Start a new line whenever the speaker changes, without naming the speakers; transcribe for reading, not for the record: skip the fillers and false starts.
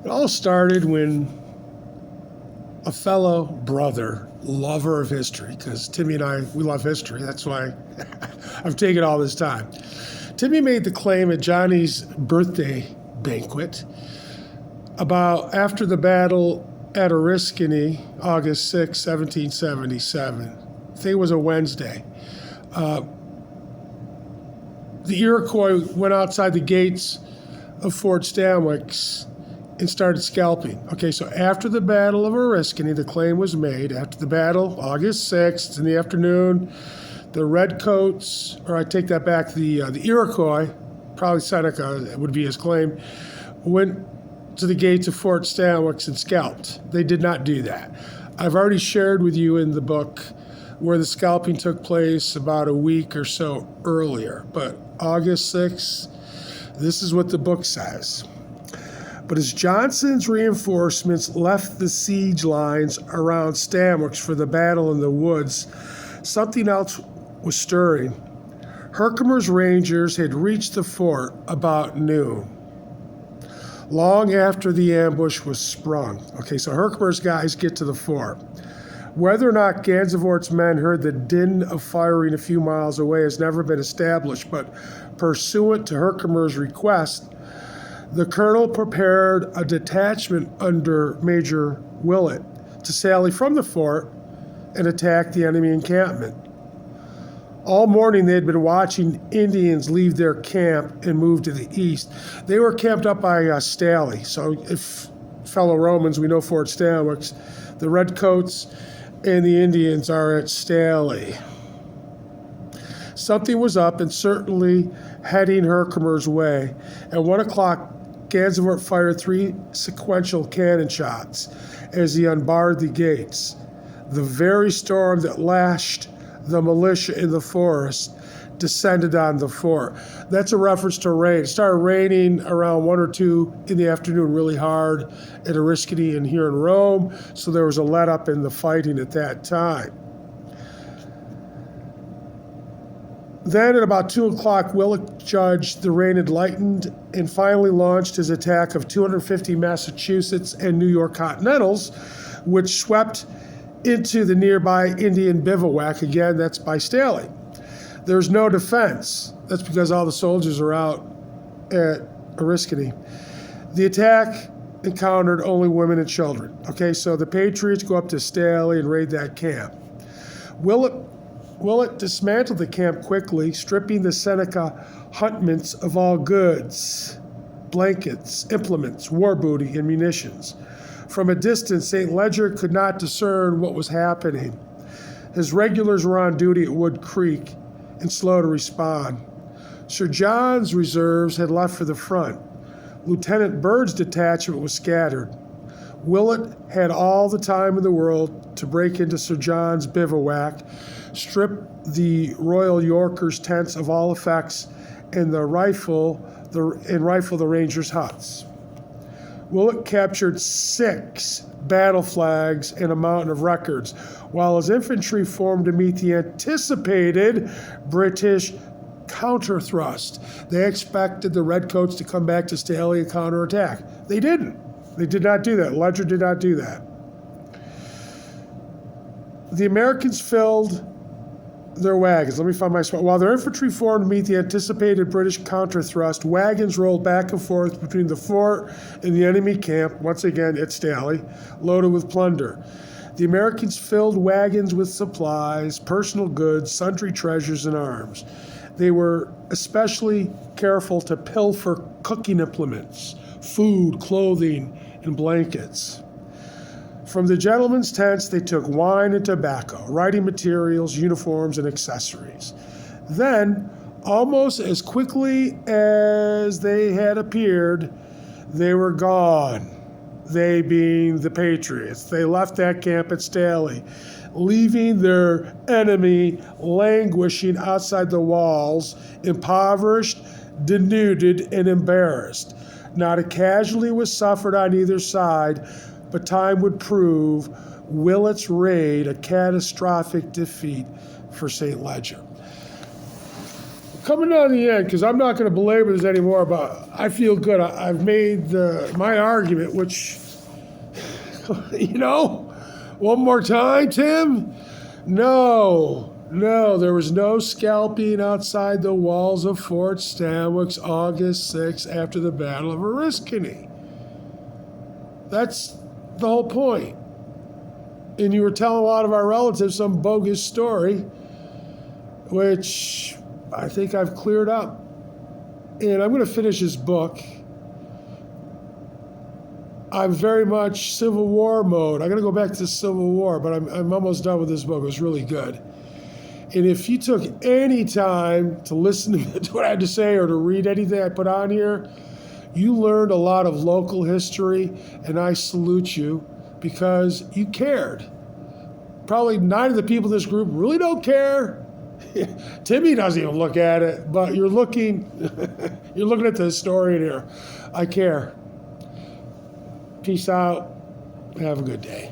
It all started when a fellow brother, lover of history, because Timmy and I, we love history. That's why I've taken all this time. Timmy made the claim at Johnny's birthday banquet about after the battle at Oriskany, August 6, 1777. I think it was a Wednesday. The Iroquois went outside the gates of Fort Stanwix and started scalping. Okay, so after the Battle of Oriskany, the claim was made, after the battle, August 6th, in the afternoon, the Redcoats, or I take that back, the Iroquois, probably Seneca would be his claim, went to the gates of Fort Stanwix and scalped. They did not do that. I've already shared with you in the book where the scalping took place about a week or so earlier. But August 6th, this is what the book says. But as Johnson's reinforcements left the siege lines around Stanwix for the battle in the woods, something else was stirring. Herkimer's Rangers had reached the fort about noon, long after the ambush was sprung. Okay, so Herkimer's guys get to the fort. Whether or not Gansevoort's men heard the din of firing a few miles away has never been established, but pursuant to Herkimer's request, the colonel prepared a detachment under Major Willett to sally from the fort and attack the enemy encampment. All morning they had been watching Indians leave their camp and move to the east. They were camped up by Staley. So if fellow Romans, we know Fort Stanwix, the Redcoats and the Indians are at Staley. Something was up and certainly heading Herkimer's way. At 1 o'clock, Gansevoort fired 3 sequential cannon shots as he unbarred the gates. The very storm that lashed the militia in the forest descended on the fort. That's a reference to rain. It started raining around 1 or 2 in the afternoon really hard at Oriskany and here in Rome, so there was a let-up in the fighting at that time. Then at about 2 o'clock, Willett judged the rain had lightened and finally launched his attack of 250 Massachusetts and New York Continentals, which swept into the nearby Indian bivouac. Again, that's by Staley. There's no defense. That's because all the soldiers are out at Oriskany. The attack encountered only women and children. Okay, so the Patriots go up to Staley and raid that camp. Willett dismantled the camp quickly, stripping the Seneca huntments of all goods, blankets, implements, war booty, and munitions. From a distance, St. Ledger could not discern what was happening. His regulars were on duty at Wood Creek and slow to respond. Sir John's reserves had left for the front. Lieutenant Byrd's detachment was scattered. Willett had all the time in the world to break into Sir John's bivouac, strip the Royal Yorkers' tents of all effects, and rifle the Rangers' huts. Willett captured 6 battle flags and a mountain of records, while his infantry formed to meet the anticipated British counter-thrust. They expected the Redcoats to come back to Staley and counterattack. They didn't. They did not do that. Ledger did not do that. The Americans filled their wagons. Let me find my spot. While their infantry formed to meet the anticipated British counter-thrust, wagons rolled back and forth between the fort and the enemy camp, once again at Staley, loaded with plunder. The Americans filled wagons with supplies, personal goods, sundry treasures, and arms. They were especially careful to pilfer cooking implements, food, clothing, and blankets. From the gentlemen's tents, they took wine and tobacco, writing materials, uniforms, and accessories. Then, almost as quickly as they had appeared, they were gone, they being the Patriots. They left that camp at Staley, leaving their enemy languishing outside the walls, impoverished, denuded, and embarrassed. Not a casualty was suffered on either side, but time would prove Willett's raid a catastrophic defeat for St. Ledger. coming down the end, because I'm not going to belabor this anymore, but I feel good. I've made my argument, which, one more time, Tim? No, there was no scalping outside the walls of Fort Stanwix August 6th after the Battle of Oriskany. That's the whole point. And you were telling a lot of our relatives some bogus story, which I think I've cleared up. And I'm going to finish this book. I'm very much Civil War mode. I'm going to go back to the Civil War, but I'm almost done with this book. It was really good. And if you took any time to listen to what I had to say or to read anything I put on here, you learned a lot of local history, and I salute you because you cared. Probably 9 of the people in this group really don't care. Timmy doesn't even look at it, but you're looking at the historian here. I care. Peace out. Have a good day.